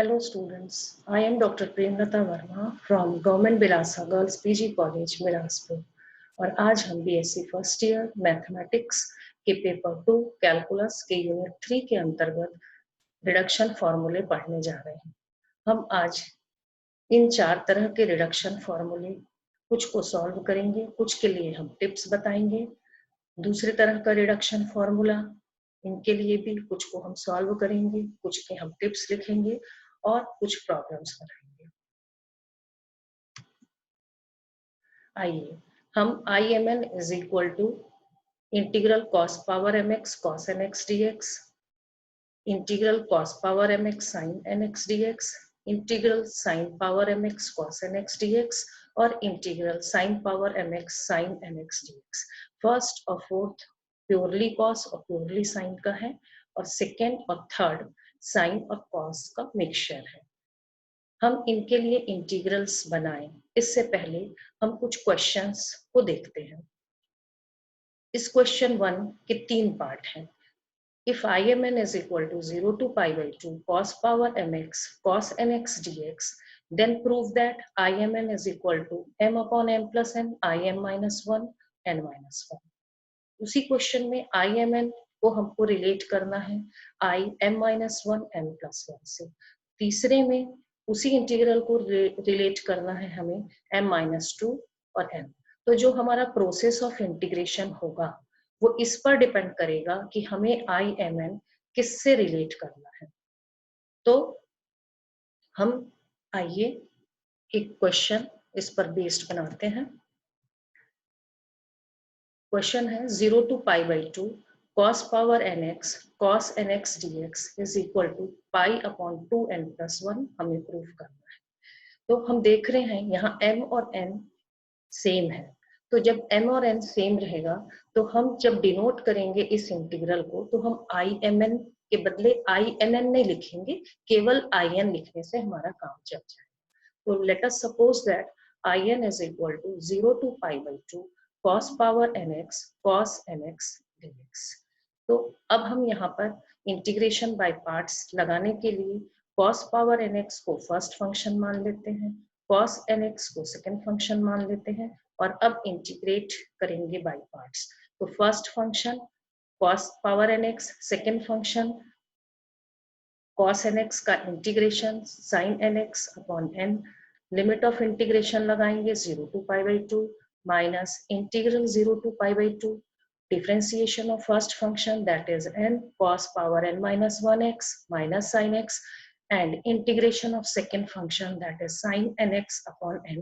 Hello students, I am Dr. Premlata Verma from Government Bilasa Girls PG College, Bilaspur और आज हम BSc first year mathematics के paper 2 calculus के unit 3 के अंतर्गत रिडक्शन फॉर्मूले पढ़ने जा रहे हैं। हम आज इन 4 तरह के रिडक्शन फॉर्मूले कुछ को सॉल्व करेंगे, कुछ के लिए हम टिप्स बताएंगे। दूसरे तरह का रिडक्शन फॉर्मूला, इनके लिए भी कुछ को हम सॉल्व करेंगे, कुछ के हम टिप्स लिखेंगे और कुछ प्रॉब्लम्स बनाएंगे। आइए हम IMN is equal to integral cos power mx cos nx dx, integral cos power mx sin nx dx, integral sine power mx cos nx dx और integral sine power mx sin nx dx। First और fourth purely cos और purely sine का है और second और third sine और cos का mixture है। हम इनके लिए इंटीग्रल्स बनाएं इससे पहले हम कुछ क्वेश्चंस को देखते हैं। इस क्वेश्चन 1 के 3 पार्ट हैं। If IMN is equal to 0 to pi by 2 cos power mx cos nx dx, then prove that IMN is equal to m upon m plus n im minus 1 n minus 1। उसी question में IMN को हमको relate करना है I m minus 1 n plus 1 से। तीसरे में उसी इंटीग्रल को रिलेट करना है हमें m minus 2 और n। तो जो हमारा प्रोसेस ऑफ इंटीग्रेशन होगा वो इस पर डिपेंड करेगा कि हमें IMN किससे रिलेट करना है। तो हम आइए एक क्वेश्चन इस पर बेस्ड बनाते हैं। क्वेश्चन है 0 to pi by 2 cos power nx cos nx dx is equal to pi upon 2n plus 1 हमें प्रूव करना है। तो हम देख रहे हैं यहाँ m और n सेम है, तो जब m और n सेम रहेगा तो हम जब डिनोट करेंगे इस इंटीग्रल को तो हम IMN के बदले INN नहीं लिखेंगे, केवल IN लिखने से हमारा काम चल जाएगा। तो let us suppose that IN is equal to 0 to pi by 2 cos power nx cos nx dx। तो अब हम यहाँ पर इंटीग्रेशन बाय पार्ट्स लगाने के लिए cos power nx को फर्स्ट फंक्शन मान लेते हैं, cos nx को सेकेंड फंक्शन मान लेते हैं और अब इंटीग्रेट करेंगे बाय पार्ट्स। तो first function cos power nx, second function cos nx का integration sin nx upon n, limit of integration लगाएंगे 0 to pi by 2 minus integral 0 to pi by 2 differentiation of first function that is n cos power n minus 1x minus sin x and integration of second function that is sin nx upon n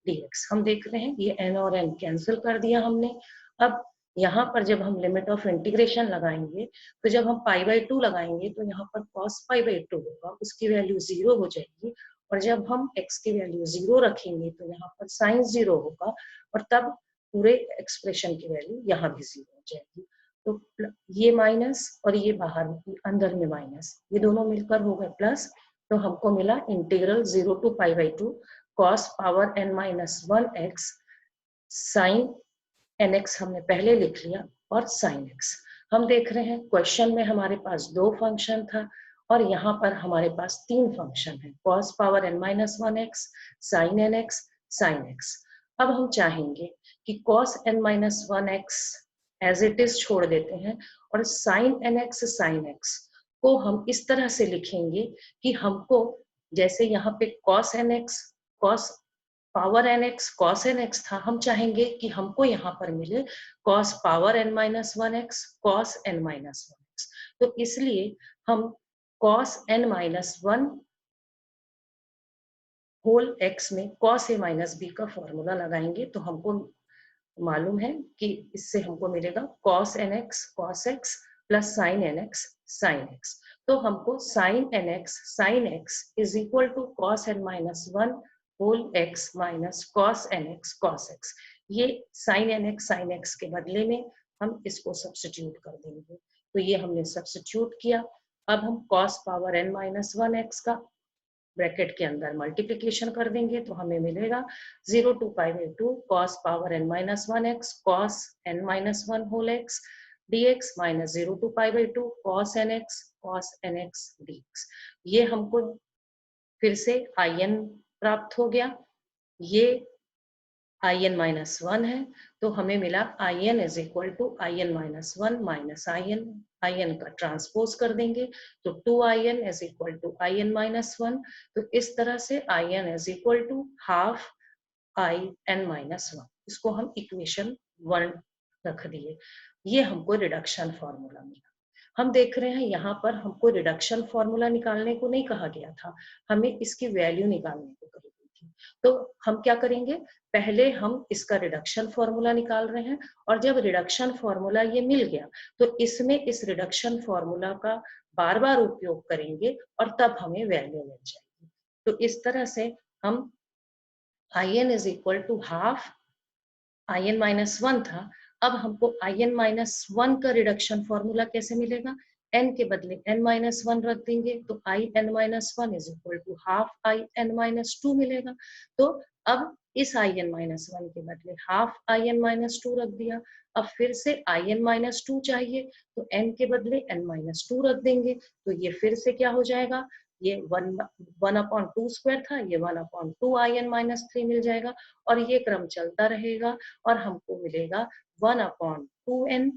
dx। हम देख रहे हैं ये n और n cancel कर दिया हमने। अब यहाँ पर जब हम लिमिट ऑफ इंटीग्रेशन लगाएंगे तो जब हम पाई बाई 2 लगाएंगे तो यहाँ पर cos पाई बाई 2 होगा, उसकी वैल्यू 0 हो जाएगी और जब हम x की वैल्यू 0 रखेंगे तो यहाँ पर sin 0 होगा और तब पूरे एक्सप्रेशन की वैल्यू यहाँ भी 0 हो जाएगी। तो ये माइनस और ये बाहर अंदर में माइनस, ये दोनों मिलकर हो गए प्लस। तो हमको मिला integral 0 to pi by 2 cos power n minus 1x sin nx हमने पहले लिख लिया और sin x। हम देख रहे हैं क्वेश्चन में हमारे पास 2 फंक्शन था और यहाँ पर हमारे पास 3 फंक्शन है, cos power n minus 1x sin nx sin x। अब हम चाहेंगे कि cos n minus 1x as it is छोड़ देते हैं और sin nx sin x को हम इस तरह से लिखेंगे कि हमको जैसे यहाँ पे cos nx cos power nx cos nx था, हम चाहेंगे कि हमको यहाँ पर मिले cos power n minus 1x cos n minus 1x। तो इसलिए हम cos n minus 1 whole x में cos a minus b का फॉर्मूला लगाएंगे तो हमको मालूम है कि इससे हमको मिलेगा cos nx cos x plus sin nx sin x। तो हमको sin nx sin x is equal to cos n minus 1 whole x minus cos nx cos x। ये sin nx sin x के बदले में हम इसको सब्स्टिट्यूट कर देंगे। तो ये हमने सब्स्टिट्यूट किया। अब हम cos power n minus 1x का ब्रैकेट के अंदर मल्टीप्लिकेशन कर देंगे तो हमें मिलेगा 0 to pi by 2 cos power n minus 1x cos n minus 1 whole x dx minus 0 to pi by 2 cos nx dx। ये हमको फिर से in प्राप्त हो गया, ये in माइनस 1 है, तो हमें मिला in is equal to in minus 1 minus in का ट्रांसपोज कर देंगे तो 2in is equal to in minus 1, तो इस तरह से in is equal to half in minus 1, इसको हम इक्वेशन 1 रख दिए। ये हमको रिडक्शन फॉर्मूला मिला। हम देख रहे हैं यहाँ पर हमको रिडक्शन फॉर्मूला निकालने को नहीं कहा गया था, हमें इसकी वैल्यू निकालने को कही गई थी। तो हम क्या करेंगे, पहले हम इसका रिडक्शन फॉर्मूला निकाल रहे हैं, और जब रिडक्शन फॉर्मूला ये मिल गया तो इसमें इस रिडक्शन फॉर्मूला का बार बार उपयोग करेंगे और तब हमें वैल्यू मिल जाएगी। तो इस तरह से हम in is equal to half in minus 1 था, अब हमको in माइनस 1 का रिडक्शन फॉर्मूला कैसे मिलेगा, n के बदले n माइनस 1 रख देंगे तो in minus 1 is equal to half in minus 2 मिलेगा। तो अब इस in माइनस 1 के बदले हाफ in माइनस 2 रख दिया, अब फिर से in माइनस 2 चाहिए तो n के बदले n माइनस 2 रख देंगे, तो ये फिर से क्या हो जाएगा, ये 1/2 स्क्वायर था, ये 1/2 in माइनस 3 मिल जाएगा, और ये क्रम चलता रहेगा और हमको मिलेगा 1/2n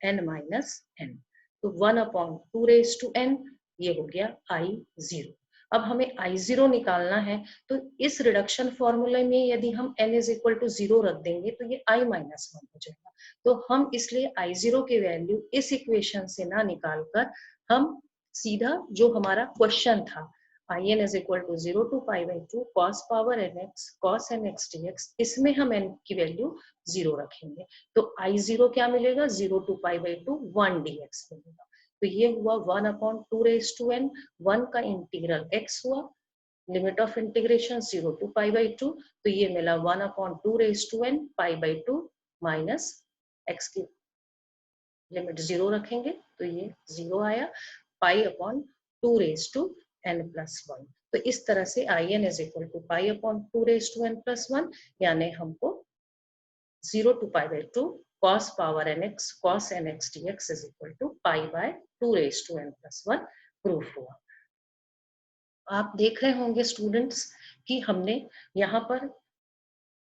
in माइनस n, तो 1/2 रेज टू n, ये हो गया I0। अब हमें I0 निकालना है, तो इस रिडक्शन फॉर्मूले में यदि हम n इज इक्वल टू 0 रख देंगे तो ये I माइनस 1 हो जाएगा, तो हम इसलिए I0 की वैल्यू इस इक्वेशन से ना निकालकर हम सीधा जो हमारा क्वेश्चन था in is equal to 0 to pi by 2 cos power nx cos nx dx, इसमें हम n की वैल्यू 0 रखेंगे, तो I0 क्या मिलेगा, 0 to pi by 2 1 dx मिलेगा, तो ये हुआ 1/2 रेज टू n, 1 का इंटीग्रल x हुआ, limit of integration 0 to pi by 2, तो ये मिला 1/2 raise to n pi by 2 minus x की लिमिट 0 रखेंगे तो ये 0 आया, pi/2 raise to n plus 1, तो इस तरह से in is equal to pi/2 raise to n plus 1, यानी हमको 0 to pi by 2 cos power nx cos nx dx is equal to pi/2 raise to n plus 1 proof हुआ। आप देख रहे होंगे स्टूडेंट्स कि हमने यहाँ पर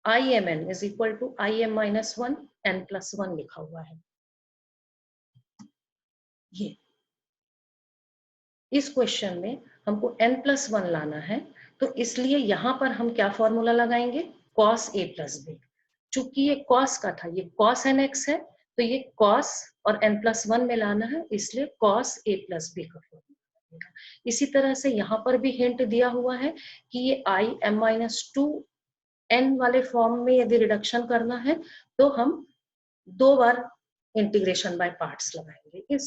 imn is equal to im minus 1 n plus 1 लिखा हुआ है। ये इस क्वेश्चन में हमको n प्लस 1 लाना है, तो इसलिए यहाँ पर हम क्या फॉर्मूला लगाएंगे, cos a प्लस b, चूंकि ये cos का था, ये cos nx है, तो ये cos और n प्लस 1 में लाना है, इसलिए cos a प्लस b का फॉर्मूला लगेगा। इसी तरह से यहाँ पर भी हिंट दिया हुआ है कि ये i m माइनस 2 n वाले फॉर्म में यदि रिडक्शन करना है तो हम 2 बार इंटीग्रेशन बाय पार्ट्स लगाएंगे।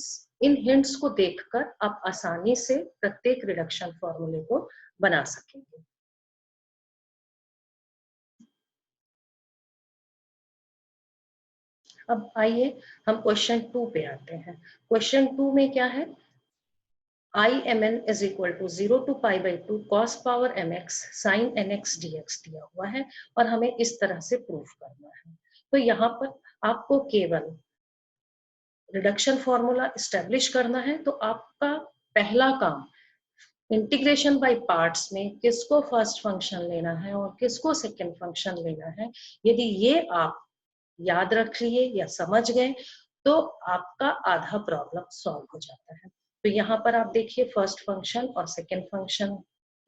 इन हिंट्स को देखकर आप आसानी से प्रत्येक रिडक्शन फॉर्मूले को बना सकेंगे। अब आइए हम क्वेश्चन 2 पे आते हैं। क्वेश्चन 2 में क्या है, imn is equal to 0 to pi by 2 cos power mx sin nx dx दिया हुआ है और हमें इस तरह से प्रूफ करना है। तो यहाँ पर आपको केवल रिडक्शन फॉर्मूला एस्टेब्लिश करना है, तो आपका पहला काम इंटीग्रेशन बाय पार्ट्स में किसको फर्स्ट फंक्शन लेना है और किसको सेकंड फंक्शन लेना है, यदि ये आप याद रख लिए या समझ गए तो आपका आधा प्रॉब्लम सॉल्व हो जाता है। तो यहाँ पर आप देखिए फर्स्ट फंक्शन और सेकंड फंक्शन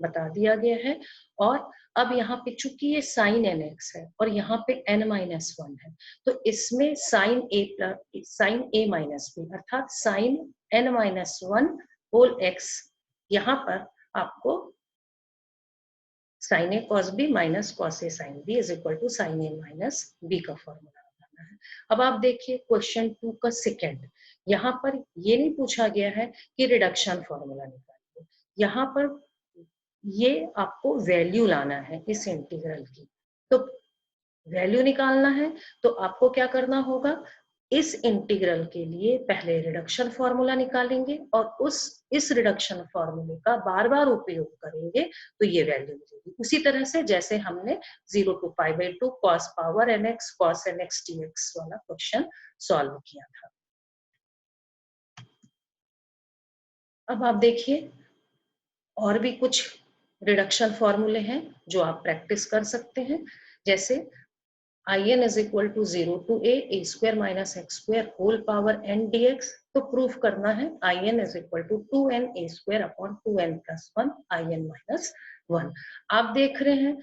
बता दिया गया है, और अब यहाँ पे चूंकि ये साइन nx है और यहाँ पे n माइनस 1 है, तो इसमें साइन a माइनस बी अर्थात sine n minus 1 whole x, यहाँ पर आपको sine A cos B minus cos A sine B is equal to sine A minus B का फॉर्मूला लगाना है। अब आप देखिए क्वेश्चन 2 का सेकंड, यहाँ पर ये नहीं पूछा गया है कि रिडक्शन फॉर्मूला निकालिए, यहाँ पर ये आपको वैल्यू लाना है इस इंटीग्रल की, तो वैल्यू निकालना है तो आपको क्या करना होगा, इस इंटीग्रल के लिए पहले रिडक्शन फॉर्मूला निकालेंगे और इस रिडक्शन फॉर्मूले का बार बार उपयोग करेंगे तो ये वैल्यू मिलेगी। उसी तरह से जैसे हमने 0 to pi by 2 cos power nx cos nx dx वाला क्वेश्चन सॉल्व किया था। अब आप देखिए और भी कुछ रिडक्शन फॉर्मूले हैं जो आप प्रैक्टिस कर सकते हैं, जैसे in is equal to 0 to a square minus x square whole power n dx। तो प्रूफ करना है in is equal to 2n a square upon 2n plus 1 in minus 1। आप देख रहे हैं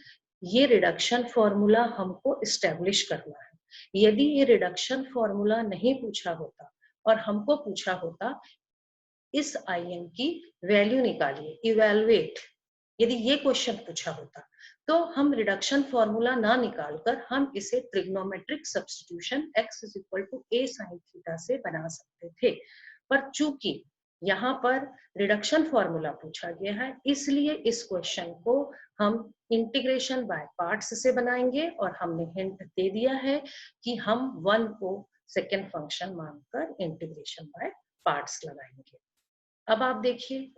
ये रिडक्शन फॉर्मूला हमको इस्टेब्लिश करना है। यदि ये रिडक्शन फॉर्मूला नहीं पूछा होता और हमको पूछा होता इस in की वैल्यू निकालिए, इवेलुएट, यदि ये क्वेश्चन पूछा होता तो हम रिडक्शन फॉर्मूला ना निकालकर हम इसे trigonometric substitution x is equal to a sin theta से बना सकते थे। पर चूंकि यहाँ पर रिडक्शन फॉर्मूला पूछा गया है, इसलिए इस क्वेश्चन को हम इंटीग्रेशन बाय पार्ट्स से बनाएंगे और हमने हिंट दे दिया है कि हम 1 को सेकेंड फंक्शन मानकर इंटीग्रेशन बाय पार्ट्स लगाएंगे। अब आप देखिए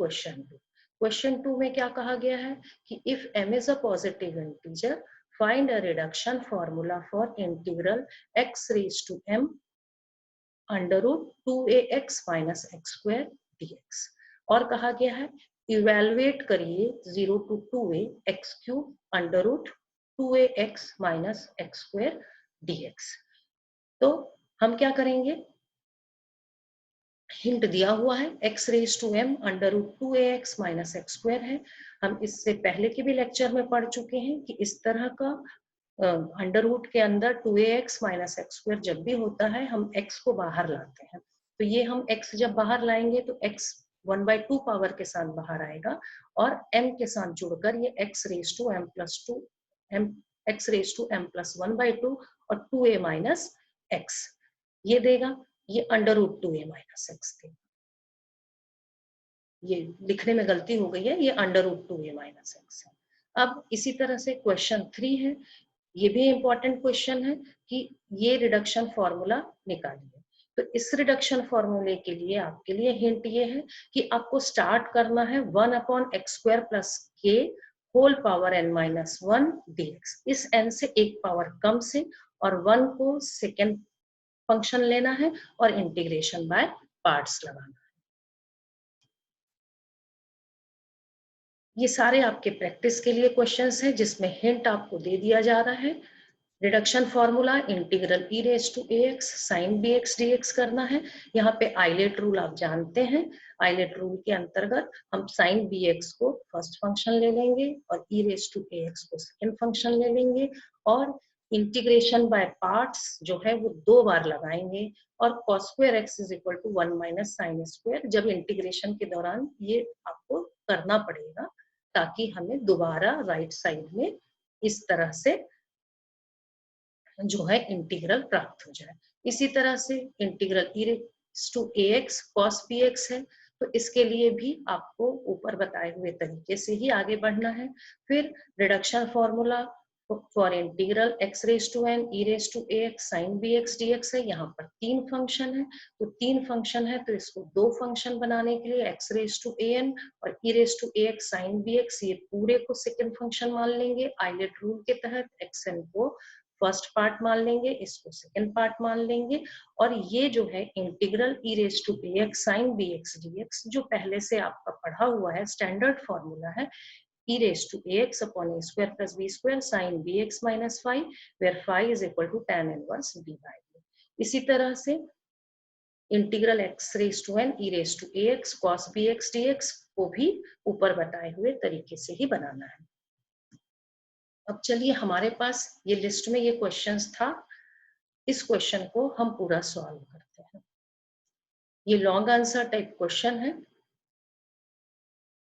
क्वेश्चन 2 में क्या कहा गया है कि if m is a positive integer find a reduction formula for integral x raise to m under root 2ax minus x square dx। और कहा गया है इवेलुएट करिए 0 to 2a x cube under root 2ax minus x square dx। तो हम क्या करेंगे, hint दिया हुआ है x raise to m under root 2ax minus x square है। हम इससे पहले के भी लेक्चर में पढ़ चुके हैं कि इस तरह का अंडर रूट के अंदर 2ax माइनस एक्स स्क्वायर जब भी होता है हम x को बाहर लाते हैं। तो ये हम x जब बाहर लाएंगे तो x 1/2 पावर के साथ बाहर आएगा और m के साथ जुड़कर ये x raise to m plus 2 m x raise to m plus 1/2 और 2a माइनस x ये देगा। ये under root 2a minus x थे, ये लिखने में गलती हो गई है, ये under root 2a minus x है। अब इसी तरह से क्वेश्चन 3 है, ये भी इंपॉर्टेंट क्वेश्चन है कि ये रिडक्शन फॉर्मूला निकालिए। तो इस रिडक्शन फॉर्मूले के लिए आपके लिए हिंट ये है कि आपको स्टार्ट करना है 1 अपॉन एक्स स्क्वायर प्लस के whole power n minus 1 dx। इस n से एक पावर कम से और 1 को सेकेंड फंक्शन लेना है और इंटीग्रेशन बाय पार्ट्स लगाना है। ये सारे आपके प्रैक्टिस के लिए क्वेश्चंस हैं जिसमें हिंट आपको दे दिया जा रहा है। Reduction formula integral e raise to ax sin bx dx करना है। यहाँ पे आइलेट रूल आप जानते हैं, आइलेट रूल के अंतर्गत हम sin bx को फर्स्ट फंक्शन ले लेंगे और e रेज टू ax को सेकेंड फंक्शन ले लेंगे और इंटीग्रेशन बाय पार्ट्स जो है वो 2 बार लगाएंगे और cos square x is equal to 1 minus sine square जब इंटीग्रेशन के दौरान ये आपको करना पड़ेगा ताकि हमें दोबारा राइट साइड में इस तरह से जो है इंटीग्रल प्राप्त हो जाए। इसी तरह से integral e raise to ax cos bx है, तो इसके लिए भी आपको ऊपर बताए हुए तरीके से ही आगे बढ़ना है। फिर reduction formula for integral x raise to n e raise to ax sin bx dx है। यहाँ पर 3 फंक्शन है, तो 3 फंक्शन है तो इसको 2 फंक्शन बनाने के लिए x रेज़ टू an और e raise to ax sin bx ये पूरे को सेकंड फंक्शन मान लेंगे। आइलेट रूल के तहत xn को फर्स्ट पार्ट मान लेंगे, इसको सेकंड पार्ट मान लेंगे और ये जो है integral e raise to ax sin bx dx जो पहले से आपका पढ़ा हुआ है स्टैंडर्ड फॉर्मूला है e raise to ax upon a square plus b square sin bx minus phi where phi is equal to tan inverse b by a। इसी तरह से integral x raise to n e raise to ax cos bx dx को भी ऊपर बताए हुए तरीके से ही बनाना है। अब चलिए हमारे पास ये लिस्ट में ये क्वेश्चंस था, इस क्वेश्चन को हम पूरा सॉल्व करते हैं। ये लॉन्ग आंसर टाइप क्वेश्चन है।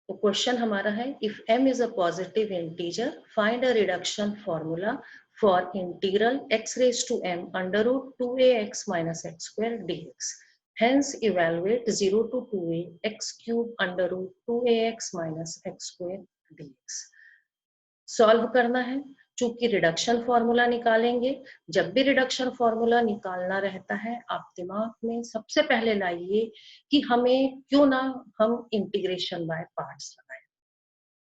तो क्वेश्चन हमारा है if m is a positive integer find a reduction formula for integral x raise to m under root 2ax minus x square dx। Hence evaluate 0 to 2a x cube under root 2ax minus x square dx। Solve करना है, चूंकि reduction formula निकालेंगे। जब भी reduction formula निकालना रहता है आप दिमाग में सबसे पहले लाइए कि हमें क्यों ना हम इंटीग्रेशन बाय पार्ट्स लगाएं।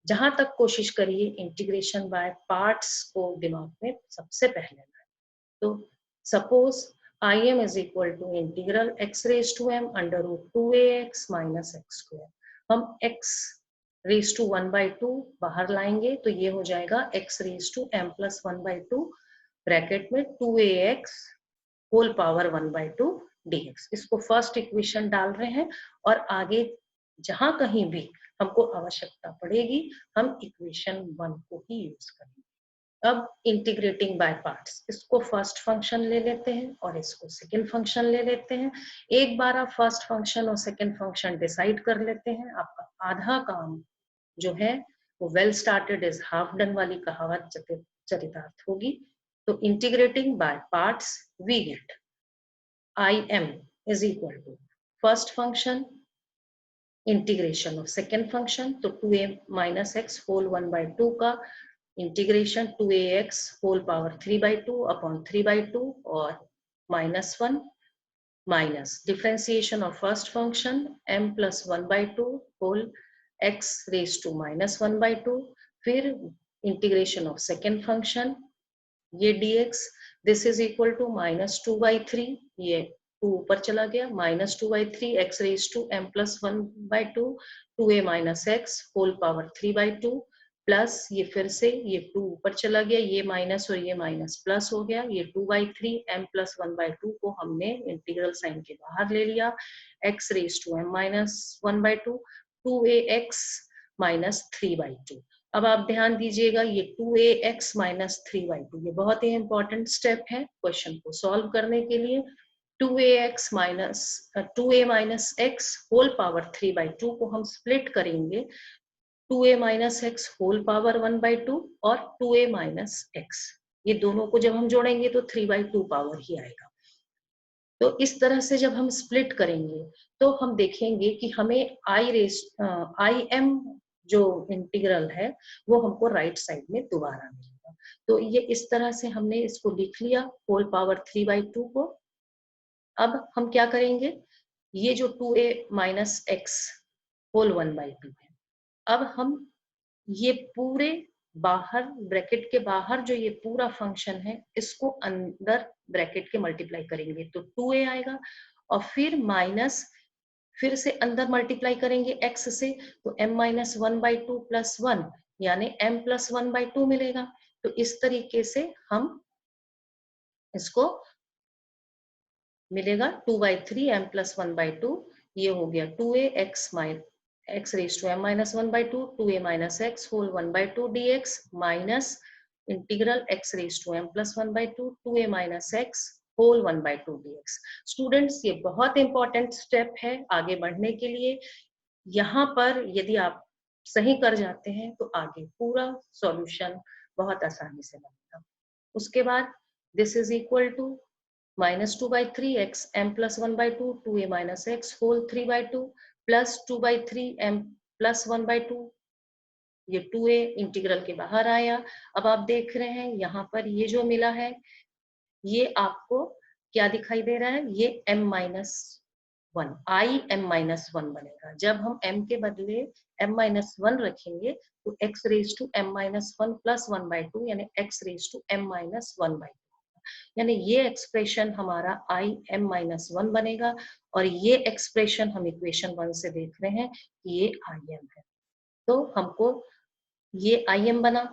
जहां तक कोशिश करिए इंटीग्रेशन बाय पार्ट्स को दिमाग में सबसे पहले लाएं। तो suppose im is equal to integral x raise to m under root 2ax minus x square. हम x रेज टू 1/2 बाहर लाएंगे तो ये हो जाएगा x raise to m plus 1/2 bracket में 2ax होल पावर 1/2 dx। इसको फर्स्ट इक्वेशन डाल रहे हैं और आगे जहां कहीं भी हमको आवश्यकता पड़ेगी हम इक्वेशन 1 को ही यूज करेंगे। अब इंटीग्रेटिंग बाय पार्ट्स, इसको फर्स्ट फंक्शन ले लेते हैं और इसको सेकंड फंक्शन ले लेते हैं। एक बार आप फर्स्ट फंक्शन और सेकंड फंक्शन डिसाइड कर लेते हैं, आपका आधा काम जो है वो well started is half done वाली कहावत चरितार्थ होगी। तो integrating by parts we get im is equal to first function integration of second function, तो 2a minus x whole 1/2 का integration 2ax whole power 3/2 upon 3/2 और -1 minus differentiation of first function m plus 1/2 whole x raised to -1/2, फिर integration of second function ये dx, this is equal to -2/3, ये 2 ऊपर चला गया, -2/3 x raise to m plus 1/2 2a minus x whole power 3/2 plus ये फिर से ये 2 ऊपर चला गया, ये माइनस और ये माइनस प्लस हो गया, ये 2/3 m प्लस 1/2 को हमने इंटीग्रल साइन के बाहर ले लिया, x raise to m minus 1/2 2ax minus 3/2। अब आप ध्यान दीजिएगा ये 2ax माइनस 3/2 ये बहुत ही इंपॉर्टेंट स्टेप है क्वेश्चन को सॉल्व करने के लिए। 2a minus x whole power 3/2 को हम स्प्लिट करेंगे 2a minus x whole power 1/2 और 2a माइनस x, ये दोनों को जब हम जोड़ेंगे तो 3/2 पावर ही आएगा। तो इस तरह से जब हम स्प्लिट करेंगे तो हम देखेंगे कि हमें im जो इंटीग्रल है वो हमको राइट साइड में दोबारा मिलेगा। तो ये इस तरह से हमने इसको लिख लिया होल पावर 3/2 को। अब हम क्या करेंगे, ये जो 2a माइनस x होल 1/2 है, अब हम ये पूरे बाहर ब्रैकेट के बाहर जो ये पूरा फंक्शन है इसको अंदर ब्रैकेट के मल्टीप्लाई करेंगे तो 2a आएगा और फिर माइनस फिर से अंदर मल्टीप्लाई करेंगे x से तो m माइनस 1/2 प्लस 1 यानी m प्लस 1/2 मिलेगा। तो इस तरीके से हम इसको मिलेगा 2/3 m प्लस 1/2, ये हो गया 2a x raise to m minus 1/2 2a minus x whole 1/2 dx minus integral x raise to m plus 1/2 2a minus x whole 1/2 dx। Students ये बहुत इंपॉर्टेंट स्टेप है आगे बढ़ने के लिए। यहाँ पर यदि आप सही कर जाते हैं तो आगे पूरा सॉल्यूशन बहुत आसानी से बनेगा। उसके बाद this is equal to -2/3 x m plus 1/2 2a minus x whole 3/2 plus 2/3 m plus 1/2, ये 2a इंटीग्रल के बाहर आया। अब आप देख रहे हैं यहाँ पर ये जो मिला है ये आपको क्या दिखाई दे रहा है, ये m-1 im-1 बनेगा। जब हम m के बदले m-1 रखेंगे तो x raise to m-1 plus 1/2 यानी x रेज टू m-1/2, यानी ये एक्सप्रेशन हमारा im-1 बनेगा और ये एक्सप्रेशन हम इक्वेशन 1 से देख रहे हैं कि ये im है। तो हमको ये im बना,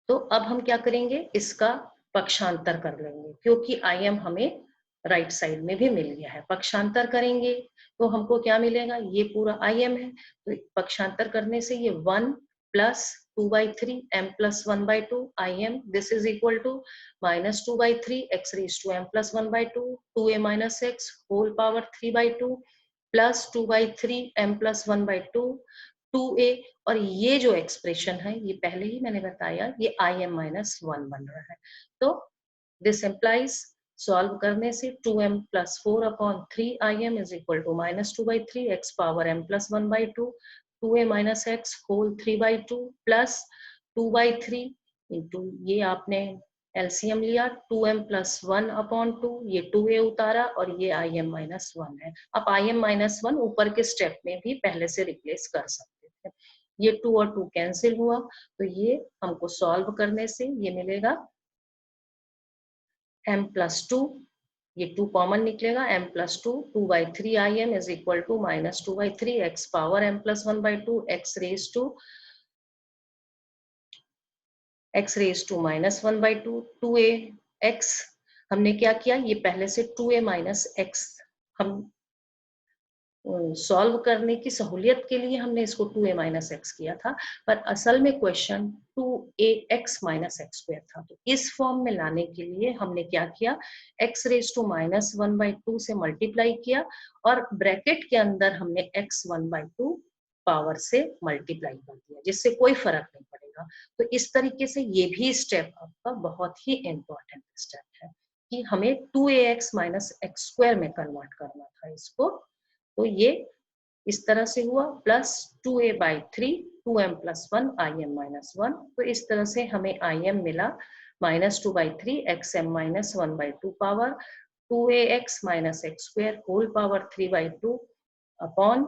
तो अब हम क्या करेंगे, इसका पक्षांतर कर लेंगे क्योंकि im हमें राइट साइड में भी मिल गया है। पक्षांतर करेंगे तो हमको क्या मिलेगा, ये पूरा im है तो पक्षांतर करने से ये 1 plus 2/3 m plus 1/2 im, this is equal to -2/3 x raise to m plus 1/2 2a minus x whole power 3/2 plus 2/3 m plus 1/2 2a, और ये जो एक्सप्रेशन है ये पहले ही मैंने बताया ये im-1 बन रहा है। तो दिस इम्प्लाइज सॉल्व करने से 2m plus 4 upon 3 im is equal to -2/3 x power m plus 1/2 2a minus x whole 3/2 plus 2/3 into ये आपने एलसीएम लिया 2m प्लस 1 अपॉन 2, ये 2a उतारा और ये im-1 है। आप im-1 ऊपर के स्टेप में भी पहले से रिप्लेस कर सकते थे। ये 2 और 2 कैंसिल हुआ तो ये हमको सॉल्व करने से ये मिलेगा m प्लस 2 ये 2 कॉमन निकलेगा, m plus 2 2/3 im is equal to minus 2/3 x power m plus 1/2 x raise to minus 1/2 2a x। हमने क्या किया, ये पहले से 2a माइनस x हम सॉल्व करने की सहूलियत के लिए हमने इसको 2a माइनस एक्स किया था, पर असल में question 2ax minus x square था। तो इस फॉर्म में लाने के लिए हमने क्या किया, x रेज टू माइनस 1/2 से मल्टीप्लाई किया और ब्रैकेट के अंदर हमने x 1/2 पावर से मल्टीप्लाई कर दिया, जिससे कोई फर्क नहीं पड़ेगा। तो इस तरीके से ये भी स्टेप आपका बहुत ही इम्पोर्टेंट स्टेप है कि हमें 2ax माइनस एक्स स्क्वायर में कन्वर्ट करना था इसको। तो ये इस तरह से हुआ, plus 2a/3 2m plus 1 im minus 1। तो इस तरह से हमें im मिला minus 2/3 xm minus 1/2 power 2ax minus x square whole power 3/2 upon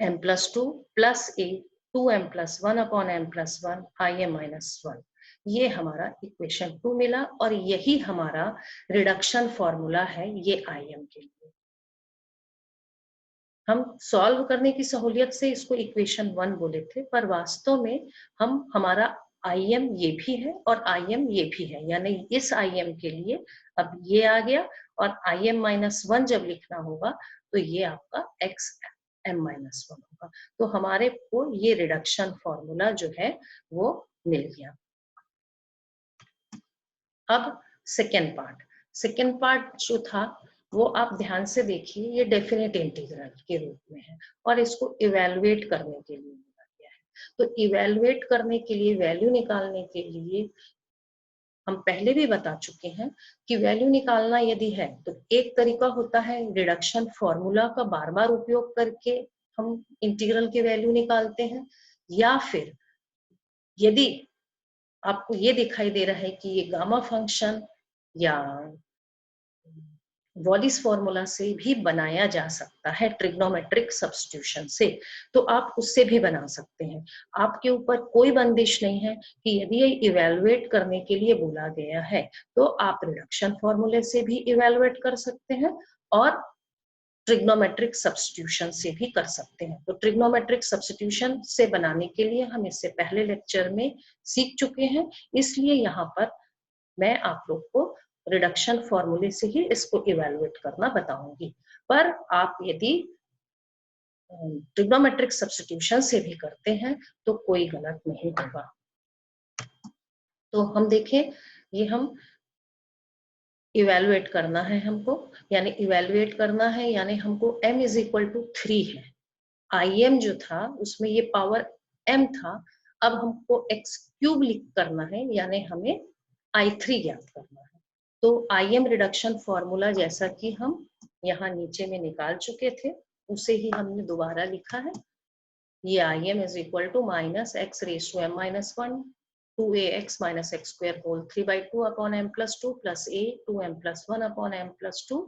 m plus 2 plus a 2m plus 1 upon m plus 1 im minus 1। ये हमारा इक्वेशन 2 मिला और यही हमारा रिडक्शन फॉर्मूला है ये im के लिए। हम सॉल्व करने की सहूलियत से इसको इक्वेशन 1 बोले थे, पर वास्तव में हमारा im ये भी है और im ये भी है, यानी इस im के लिए अब ये आ गया और im माइनस 1 जब लिखना होगा तो ये आपका x m माइनस 1 होगा। तो हमारे को ये रिडक्शन फॉर्मूला जो है वो मिल गया। अब सेकेंड पार्ट जो था वो आप ध्यान से देखिए, ये डेफिनेट इंटीग्रल के रूप में है और इसको इवेलुएट करने के लिए दिया गया है। तो इवेलुएट करने के लिए, वैल्यू निकालने के लिए हम पहले भी बता चुके हैं कि वैल्यू निकालना यदि है तो एक तरीका होता है रिडक्शन फॉर्मूला का बार बार उपयोग करके हम इंटीग्रल के वैल्यू निकालते हैं, या फिर यदि आपको ये दिखाई दे रहा है कि ये गामा फंक्शन या वॉलिस फॉर्मूला से भी बनाया जा सकता है ट्रिग्नोमेट्रिक सब्स्टिट्यूशन से, तो आप उससे भी बना सकते हैं। आपके ऊपर कोई बंदिश नहीं है कि यदि ये इवेलुएट करने के लिए बोला गया है तो आप रिडक्शन फॉर्मूले से भी इवेलुएट कर सकते हैं और ट्रिग्नोमेट्रिक सब्स्टिट्यूशन से भी कर सकते हैं। तो ट्रिग्नोमेट्रिक सब्स्टिट्यूशन से बनाने के लिए हम इससे पहले लेक्चर में सीख चुके हैं, इसलिए यहाँ पर मैं आप लोग को रिडक्शन फॉर्मूले से ही इसको इवेलुएट करना बताऊंगी। पर आप यदि ट्रिग्नोमेट्रिक सब्स्टिट्यूशन से भी करते हैं तो कोई गलत नहीं होगा। तो हम देखें, ये हम इवेलुएट करना है हमको, यानी इवेलुएट करना है यानी हमको m इज इक्वल टू 3 है। im जो था उसमें ये पावर m था, अब हमको x क्यूब लिख करना है, यानी हमें i3 ज्ञात करना है। तो im रिडक्शन फॉर्मूला जैसा कि हम यहाँ नीचे में निकाल चुके थे उसे ही हमने दोबारा लिखा है। ये im is equal to minus x raise to m minus 1 2ax minus x square whole 3/2 upon m plus 2 plus a 2m plus 1 upon m plus 2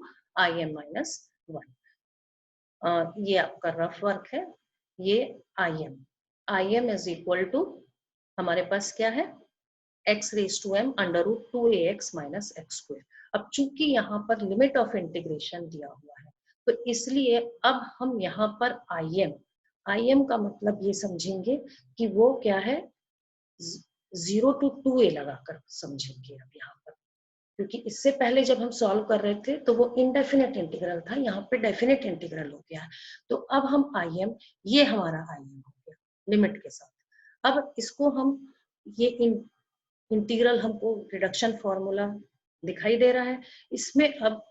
im minus 1। ये आपका रफ वर्क है। ये im इज इक्वल टू हमारे पास क्या है, x raise to m under root 2ax minus x square. अब चूंकि यहाँ पर लिमिट ऑफ इंटीग्रेशन दिया हुआ है तो इसलिए अब हम यहाँ पर im का मतलब ये समझेंगे कि वो क्या है, 0 to 2a लगाकर समझेंगे अब यहाँ पर, क्योंकि इससे पहले जब हम सॉल्व कर रहे थे तो वो इनडेफिनेट इंटीग्रल था, यहाँ पे डेफिनेट इंटीग्रल हो गया। तो अब हम im, ये हमारा im हो गया लिमिट के साथ। अब इसको हम ये इंटीग्रल हमको रिडक्शन फॉर्मूला दिखाई दे रहा है, इसमें अब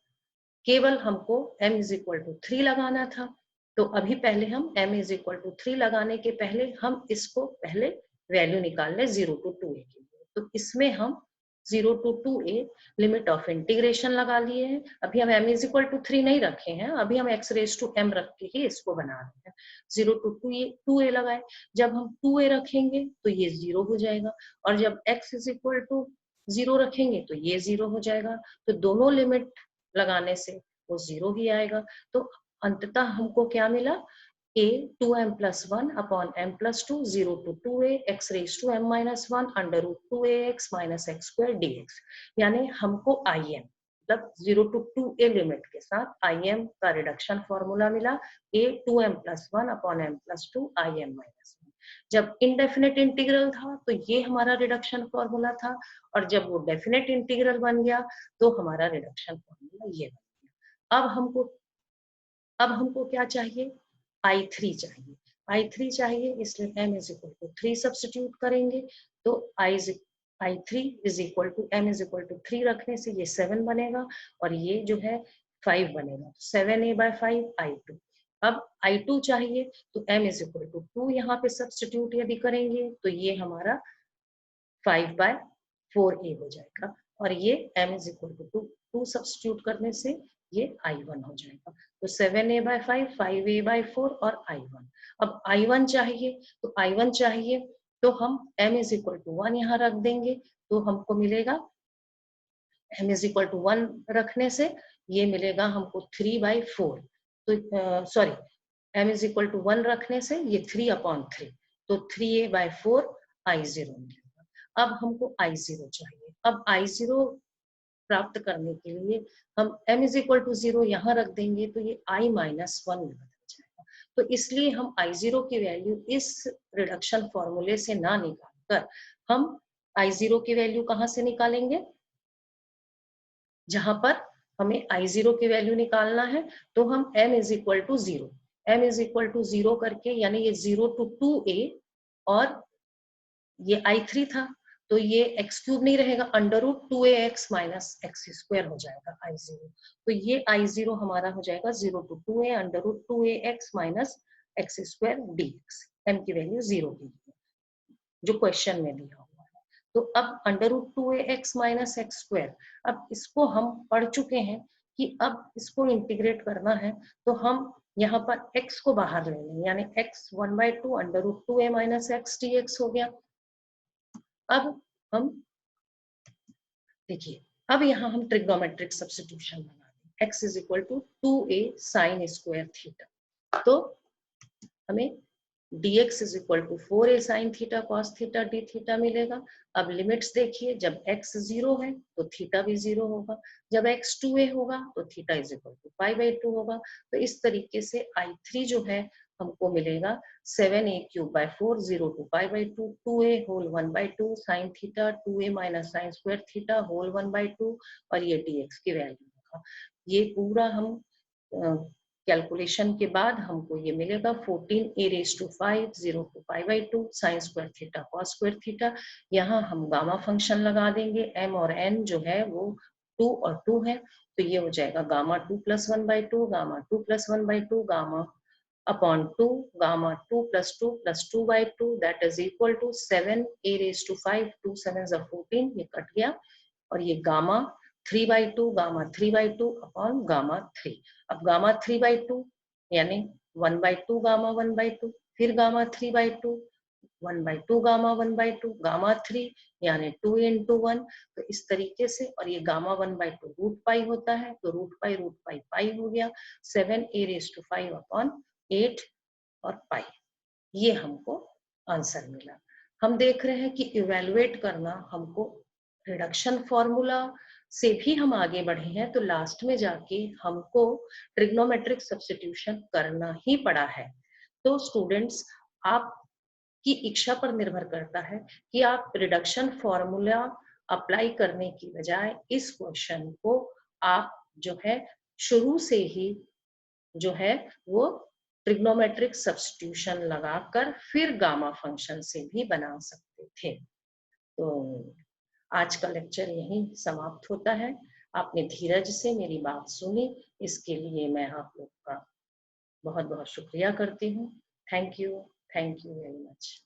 केवल हमको m इज इक्वल टू 3 लगाना था। तो अभी पहले हम m इज इक्वल टू 3 लगाने के पहले हम इसको पहले वैल्यू निकाल लें 0 to 2a के लिए। तो इसमें हम 0 to 2a limit of integration लगा लिए हैं। अभी हम m इज इक्वल टू 3 नहीं रखे हैं, अभी हम x रेज टू m रख के ही इसको बना रहे हैं। 0 to 2a लगाए, जब हम 2a रखेंगे तो ये 0 हो जाएगा और जब x इज इक्वल टू 0 रखेंगे तो ये 0 हो जाएगा। तो दोनों लिमिट लगाने से वो 0 ही आएगा। तो अंततः हमको क्या मिला, a 2m plus 1 upon m plus 2 0 to 2a x raise to m minus 1 under root 2ax minus x square dx, यानी हमको im मतलब 0 to 2a लिमिट के साथ im का रिडक्शन फॉर्मूला मिला a 2m+1 upon m+2 im -1। जब indefinite integral था तो ये हमारा रिडक्शन फॉर्मूला था, और जब वो डेफिनेट इंटीग्रल बन गया तो हमारा रिडक्शन फॉर्मूला ये बन गया। अब हमको क्या चाहिए, I3 चाहिए। I3 चाहिए, इसलिए m is equal to 3 substitute करेंगे, तो I3 is equal to m is equal to 3 रखने से ये 7 बनेगा, और ये जो है 5 बनेगा, 7a/5 I2। अब I2 चाहिए तो m इज इक्वल टू 2 यहाँ पे सब्स्टिट्यूट यदि करेंगे तो ये हमारा 5/4a हो जाएगा, और ये m is equal to 2 substitute करने से ये I1 हो जाएगा। तो 7a/5, 5a/4 और I1। अब I1 चाहिए तो हम m इज इक्वल टू 1 यहाँ रख देंगे, तो हमको मिलेगा m इज इक्वल टू 1 रखने से ये मिलेगा हमको 3/4। तो sorry, m is equal to 1 रखने से ये 3/3, तो 3a/4 I0 मिलेगा। अब हमको I0 चाहिए। अब I0 प्राप्त करने के लिए हम m इज इक्वल टू 0 यहाँ रख देंगे, तो ये I -1 में बदल जाएगा। तो इसलिए हम I0 की वैल्यू इस रिडक्शन फॉर्मूले से ना निकालकर हम I0 की वैल्यू कहाँ से निकालेंगे, जहां पर हमें I0 की वैल्यू निकालना है, तो हम m इज इक्वल टू 0 करके, यानी ये 0 to 2a, और ये I3 था तो ये x³ नहीं रहेगा, √2ax - x² हो जाएगा I0। तो ये I0 हमारा हो जाएगा 0 to 2a √2ax - x² dx। m की वैल्यू 0 दी है जो क्वेश्चन में दिया हुआ है। तो अब √2ax - x², अब इसको हम पढ़ चुके हैं कि अब इसको इंटीग्रेट करना है, तो हम यहाँ पर x को बाहर ले लें, यानी x 1/2 √2a - x dx हो गया। अब हम देखिए, अब यहाँ हम ट्रिग्नोमेट्रिक सब्स्टिट्यूशन लगा दें, x is equal to 2a sin square theta, तो हमें dx is equal to 4a sin theta cos theta d theta मिलेगा। अब लिमिट्स देखिए, जब x 0 है तो थीटा भी 0 होगा, जब x 2a होगा तो थीटा इज इक्वल टू π/2 होगा। तो इस तरीके से I3 जो है हमको मिलेगा 7a³ 0 to π/2 2a whole 1/2 sin theta 2a minus sin square theta whole 1/2, और ये dx की वैल्यू होगा। ये पूरा हम कैलकुलेशन के बाद हमको ये मिलेगा 14a⁵ 0 to π/2 sin square theta cos square theta. यहाँ हम गामा फंक्शन लगा देंगे, m और n जो है वो 2 और 2 है, तो ये हो जाएगा gamma 2 + 1/2 gamma 2 + 1/2 gamma upon 2 gamma 2 + 2 + 2/2 that is equal to 7a⁵ 2 7 14, ये कट गया, और ये गामा 3/2 गामा 3/2 अपॉन गामा 3। अब गामा 3/2 यानी 1/2 गामा 1/2, फिर गामा 3/2 1/2 गामा 1/2 गामा 3 यानी 2 × 1। तो इस तरीके से, और ये गामा 1/2 √π होता है, तो √π पाई हो गया 7a⁵ अपॉन 8 और पाई, ये हमको आंसर मिला। हम देख रहे हैं कि इवेलुएट करना हमको रिडक्शन फॉर्मूला से भी हम आगे बढ़े हैं, तो लास्ट में जाके हमको ट्रिग्नोमेट्रिक सब्स्टिट्यूशन करना ही पड़ा है। तो स्टूडेंट्स, आपकी इच्छा पर निर्भर करता है कि आप रिडक्शन फॉर्मूला अप्लाई करने की बजाय इस क्वेश्चन को आप जो है शुरू से ही जो है वो ट्रिग्नोमेट्रिक सब्स्टिट्यूशन लगाकर फिर गामा फंक्शन से भी बना सकते थे। तो आज का लेक्चर यहीं समाप्त होता है। आपने धीरज से मेरी बात सुनी, इसके लिए मैं आप लोग का बहुत बहुत शुक्रिया करती हूँ। Thank you very much.